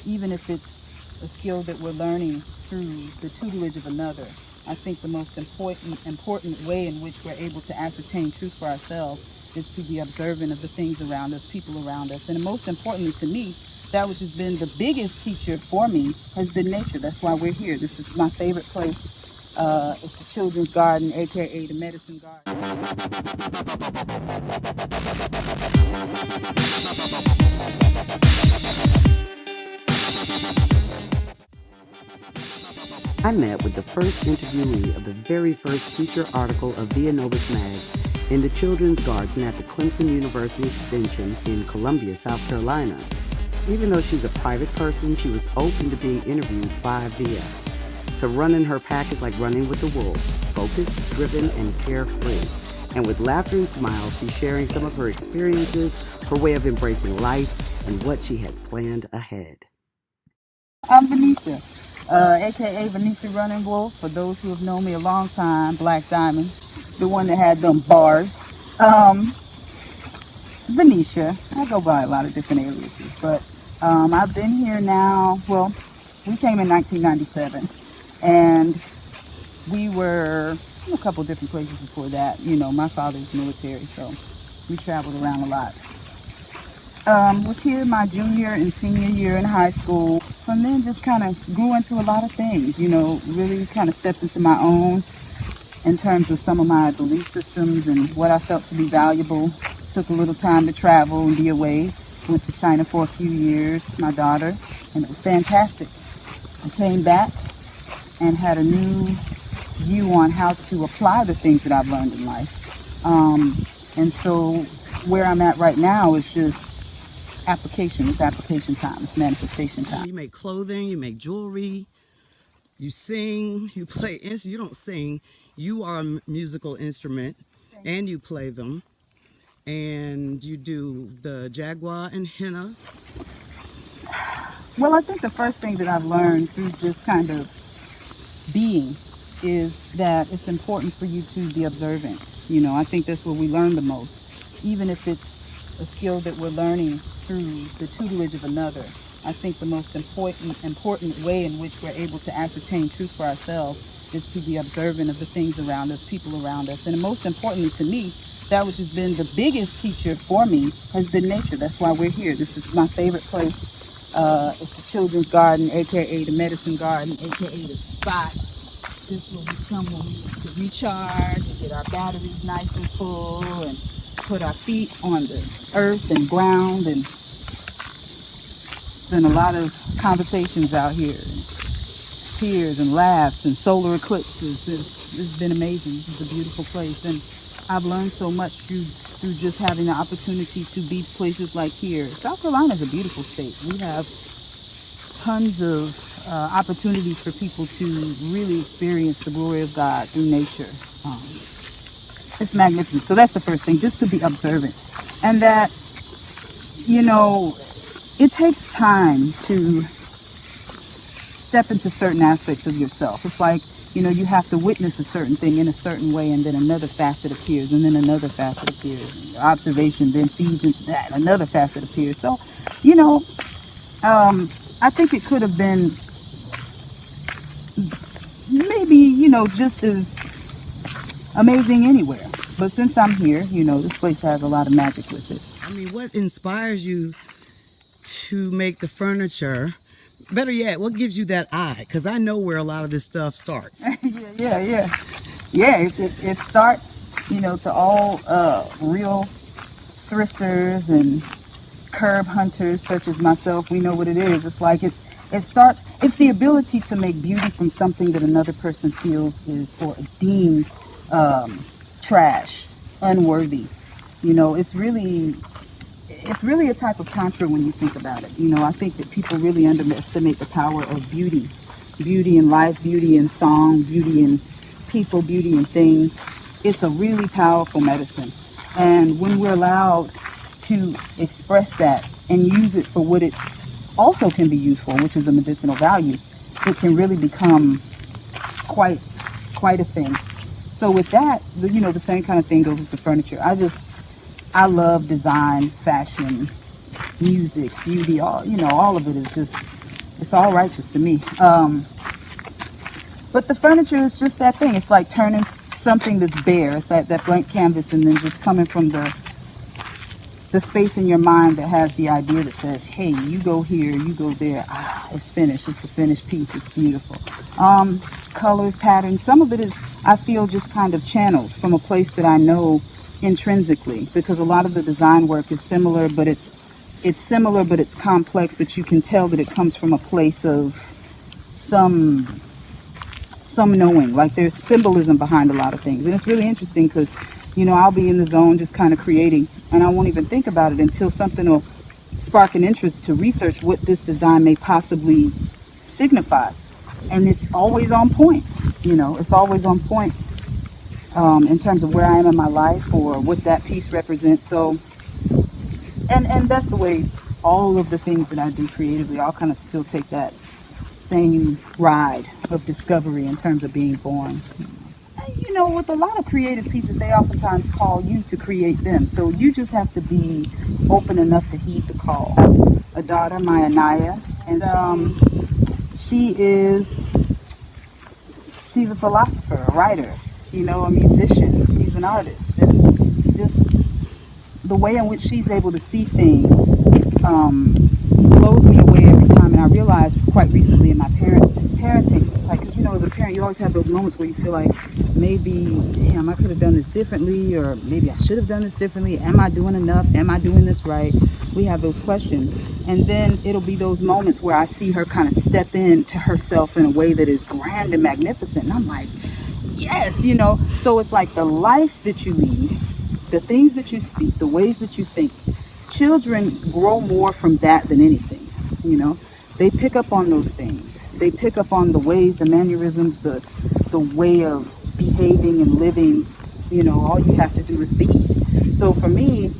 even if it's a skill that we're learning through the tutelage of another. I think the most important way in which we're able to ascertain truth for ourselves is to be observant of the things around us, people around us. And most importantly to me, that which has been the biggest teacher for me has been nature. That's why we're here. This is my favorite place. It's the Children's Garden, aka the Medicine Garden. I met with the first interviewee of the very first feature article of Via Nobis Magz in the Children's Garden at the Clemson University Extension in Columbia, South Carolina. Even though she's a private person, she was open to being interviewed by Via. To run in her pack is like running with the wolves, focused, driven, and carefree. And with laughter and smiles, she's sharing some of her experiences, her way of embracing life, and what she has planned ahead. I'm Venecia, aka Venecia Runningwolf, for those who have known me a long time, Black Diamond, the one that had them bars. Venecia, I go by a lot of different aliases, but I've been here now, well, we came in 1997, and we were in a couple different places before that. You know, my father's military, so we traveled around a lot. Was here my junior and senior year in high school. From then just kind of grew into a lot of things, you know, really kind of stepped into my own in terms of some of my belief systems and what I felt to be valuable. Took a little time to travel and be away. Went to China for a few years with my daughter, and it was fantastic. I came back and had a new view on how to apply the things that I've learned in life. And so where I'm at right now is just application. It's application time. It's manifestation time. You make clothing, you make jewelry, you sing, you play instruments. You don't sing. You are a musical instrument, and you play them. And you do the jaguar and henna. Well, I think the first thing that I've learned through just kind of being is that it's important for you to be observant. You know, I think that's where we learn the most. Even if it's a skill that we're learning through the tutelage of another, I think the most important way in which we're able to ascertain truth for ourselves is to be observant of the things around us, people around us. And most importantly to me, that which has been the biggest teacher for me has been nature. That's why we're here. This is my favorite place. It's the Children's Garden, aka the Medicine Garden, aka the spot. This is where we come when we need to recharge and get our batteries nice and full and put our feet on the earth and ground. And been a lot of conversations out here, and tears and laughs and solar eclipses. It's been amazing. This is a beautiful place, and I've learned so much through just having the opportunity to be places like here. South Carolina is a beautiful state. We have tons of opportunities for people to really experience the glory of God through nature. It's magnificent. So that's the first thing, just to be observant. And that, you know, it takes time to step into certain aspects of yourself. It's like, you know, you have to witness a certain thing in a certain way, and then another facet appears, and then another facet appears. Your observation then feeds into that, and another facet appears. So, you know, I think it could have been maybe, you know, just as amazing anywhere. But since I'm here, you know, this place has a lot of magic with it. I mean, what inspires you to make the furniture? Better yet, what gives you that eye? Because I know where a lot of this stuff starts. Yeah. It starts, you know, to all real thrifters and curb hunters such as myself. We know what it is. It's like it's the ability to make beauty from something that another person feels is or deemed trash, unworthy. You know, it's really a type of tantra when you think about it. You know, I think that people really underestimate the power of beauty. Beauty in life, beauty in song, beauty in people, beauty in things. It's a really powerful medicine. And when we're allowed to express that and use it for what it also can be used for, which is a medicinal value, it can really become quite a thing. So with that, you know, the same kind of thing goes with the furniture. I love design, fashion, music, beauty, all of it is just It's all righteous to me. But the furniture is just that thing. It's like turning something that's bare. It's that blank canvas, and then just coming from the space in your mind that has the idea that says, hey, you go here, you go there. It's finished. It's a finished piece. It's beautiful. Colors, patterns. Some of it is, I feel, just kind of channeled from a place that I know intrinsically, because a lot of the design work is similar, but it's similar, but it's complex, but you can tell that it comes from a place of some knowing. Like, there's symbolism behind a lot of things. And it's really interesting because, you know, I'll be in the zone just kind of creating, and I won't even think about it until something will spark an interest to research what this design may possibly signify. And it's always on point. You know, it's always on point in terms of where I am in my life or what that piece represents. So, and that's the way all of the things that I do creatively, I'll kind of still take that same ride of discovery in terms of being born. You know, with a lot of creative pieces, they oftentimes call you to create them. So you just have to be open enough to heed the call. A daughter, my Anaya, and she's a philosopher, a writer, you know, a musician. She's an artist. And just the way in which she's able to see things blows me away every time. And I realized quite recently in my parenting, like, because, you know, as a parent, you always have those moments where you feel like, maybe, damn, I could have done this differently, or maybe I should have done this differently. Am I doing enough? Am I doing this right? We have those questions. And then it'll be those moments where I see her kind of step into herself in a way that is grand and magnificent. And I'm like, yes, you know. So it's like the life that you lead, the things that you speak, the ways that you think. Children grow more from that than anything, you know. They pick up on those things. They pick up on the ways, the mannerisms, the way of behaving and living. You know, all you have to do is be. So for me,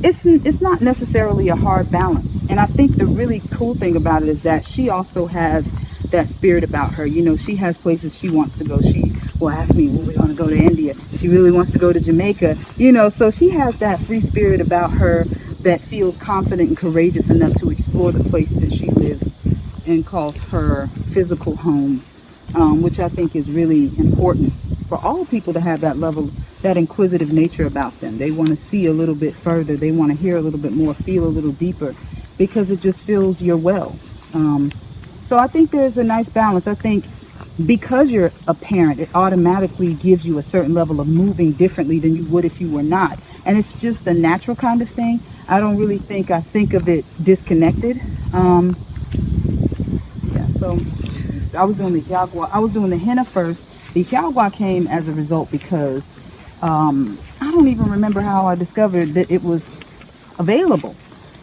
it's not necessarily a hard balance. And I think the really cool thing about it is that she also has that spirit about her. You know, she has places she wants to go. She will ask me, well, we're going to go to India. She really wants to go to Jamaica. You know, so she has that free spirit about her that feels confident and courageous enough to explore the place that she lives and calls her physical home, which I think is really important for all people to have that level, that inquisitive nature about them. They want to see a little bit further. They want to hear a little bit more, feel a little deeper, because it just fills your well. So I think there's a nice balance. I think because you're a parent, it automatically gives you a certain level of moving differently than you would if you were not. And it's just a natural kind of thing. I don't really think I think of it disconnected. So I was doing the Hiagwa. I was doing the henna first. The Hiagwa came as a result because I don't even remember how I discovered that it was available.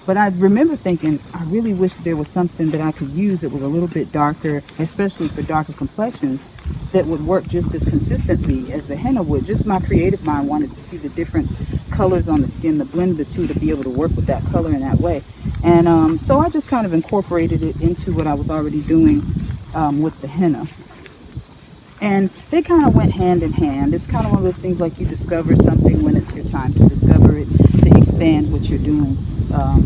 But I remember thinking, I really wish there was something that I could use that was a little bit darker, especially for darker complexions, that would work just as consistently as the henna would. Just my creative mind wanted to see the different colors on the skin, the blend of the two, to be able to work with that color in that way. And so I just kind of incorporated it into what I was already doing with the henna. And they kind of went hand in hand. It's kind of one of those things like you discover something when it's your time to discover it, to expand what you're doing.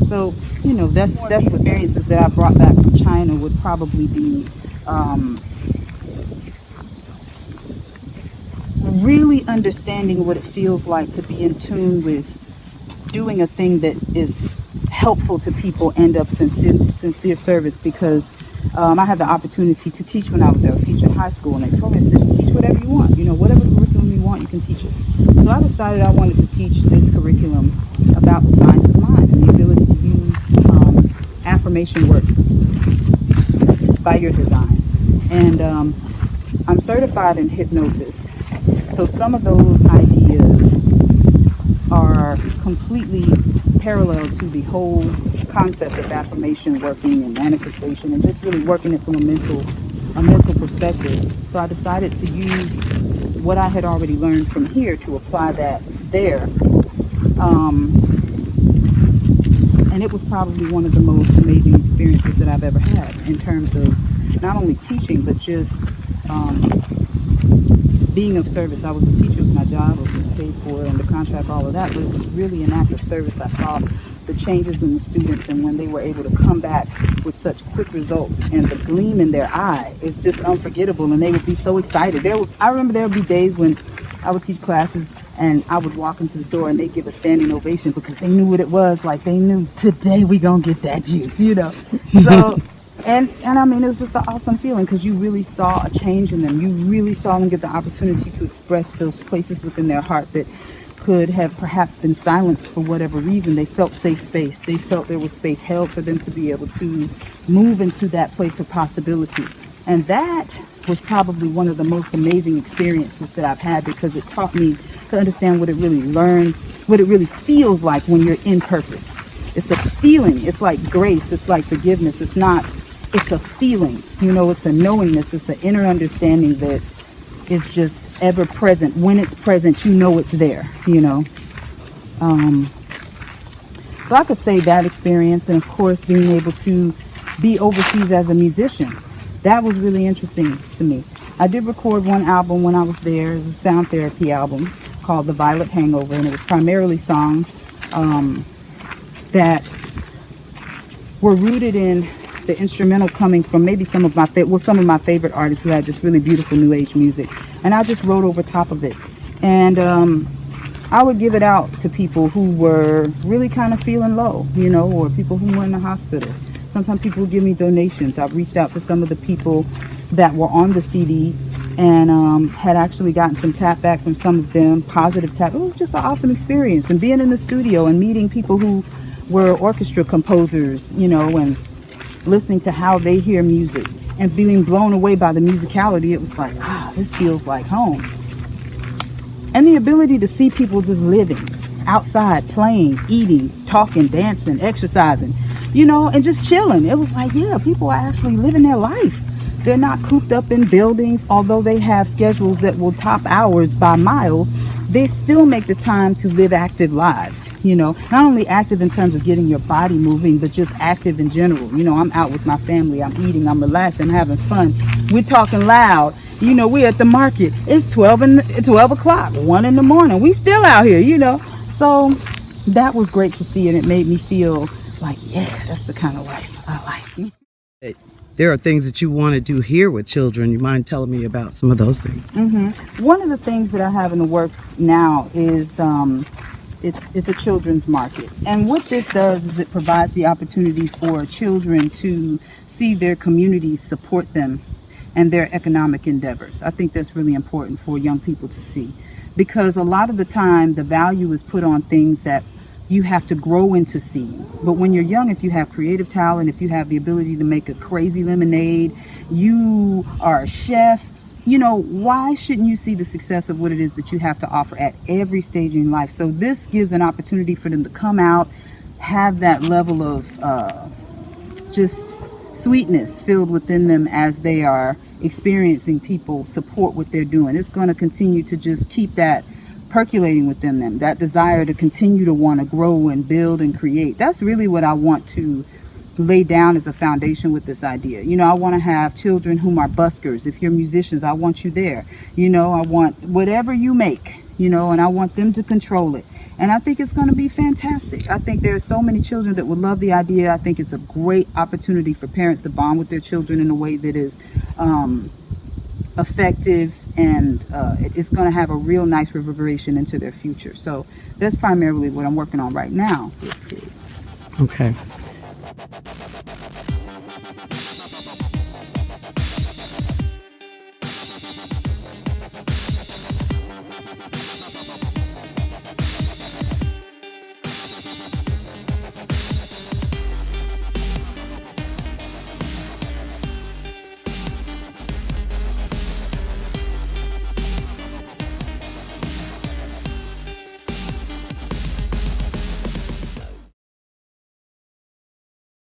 So, you know, that's what experiences that I brought back from China would probably be really understanding what it feels like to be in tune with doing a thing that is helpful to people and of sincere service, because I had the opportunity to teach when I was there. I was teaching high school, and they told me, I said, teach whatever you want. You know, whatever curriculum you want, you can teach it. So I decided I wanted to teach this curriculum about the science of mind and the ability to use affirmation work by your design. And I'm certified in hypnosis. So some of those ideas are completely parallel to the whole concept of affirmation working and manifestation, and just really working it from a mental perspective. So I decided to use what I had already learned from here to apply that there. And it was probably one of the most amazing experiences that I've ever had in terms of not only teaching, but just being of service. I was a teacher, it was my job, I was getting paid for it, under contract, all of that, but it was really an act of service. I saw the changes in the students, and when they were able to come back with such quick results and the gleam in their eye, it's just unforgettable. And they would be so excited. I remember there would be days when I would teach classes and I would walk into the door and they'd give a standing ovation because they knew what it was. Like, they knew today we gonna get that juice, you know. So and I mean, it was just an awesome feeling because you really saw a change in them. You really saw them get the opportunity to express those places within their heart that could have perhaps been silenced for whatever reason. They felt safe space. They felt there was space held for them to be able to move into that place of possibility. And that was probably one of the most amazing experiences that I've had, because it taught me to understand what it really feels like when you're in purpose. It's a feeling. It's like grace. It's like forgiveness. It's a feeling, you know, it's a knowingness. It's an inner understanding that is just ever present. When it's present, you know it's there, you know. So I could say that experience, and of course being able to be overseas as a musician, that was really interesting to me. I did record one album when I was there. It was a sound therapy album called The Violet Hangover, and it was primarily songs that were rooted in the instrumental coming from maybe some of my favorite artists who had just really beautiful new age music, and I just wrote over top of it. And I would give it out to people who were really kind of feeling low, you know, or people who were in the hospital. Sometimes people would give me donations. I've reached out to some of the people that were on the CD and had actually gotten some tap back from some of them, positive tap. It was just an awesome experience, and being in the studio and meeting people who were orchestra composers, you know, and listening to how they hear music and being blown away by the musicality. It was like, this feels like home. And the ability to see people just living outside, playing, eating, talking, dancing, exercising, you know, and just chilling. It was like, yeah, people are actually living their life. They're not cooped up in buildings. Although they have schedules that will top hours by miles, they still make the time to live active lives, you know, not only active in terms of getting your body moving, but just active in general. You know, I'm out with my family, I'm eating, I'm relaxing, I'm having fun. We're talking loud. You know, we're at the market. It's 12 o'clock, 1 in the morning. We still out here, you know. So that was great to see, and it made me feel like, yeah, that's the kind of life I like. There are things that you want to do here with children. You mind telling me about some of those things? Mm-hmm. One of the things that I have in the works now is it's a children's market. And what this does is it provides the opportunity for children to see their communities support them and their economic endeavors. I think that's really important for young people to see, because a lot of the time the value is put on things that you have to grow into seeing. But when you're young, if you have creative talent, if you have the ability to make a crazy lemonade, you are a chef, you know, why shouldn't you see the success of what it is that you have to offer at every stage in life? So this gives an opportunity for them to come out, have that level of just sweetness filled within them as they are experiencing people support what they're doing. It's going to continue to just keep that percolating within them, that desire to continue to want to grow and build and create. That's really what I want to lay down as a foundation with this idea. You know, I want to have children whom are buskers. If you're musicians, I want you there. You know, I want whatever you make, you know, and I want them to control it. And I think it's going to be fantastic. I think there are so many children that would love the idea. I think it's a great opportunity for parents to bond with their children in a way that is effective, and it's going to have a real nice reverberation into their future. So that's primarily what I'm working on right now with kids. Okay.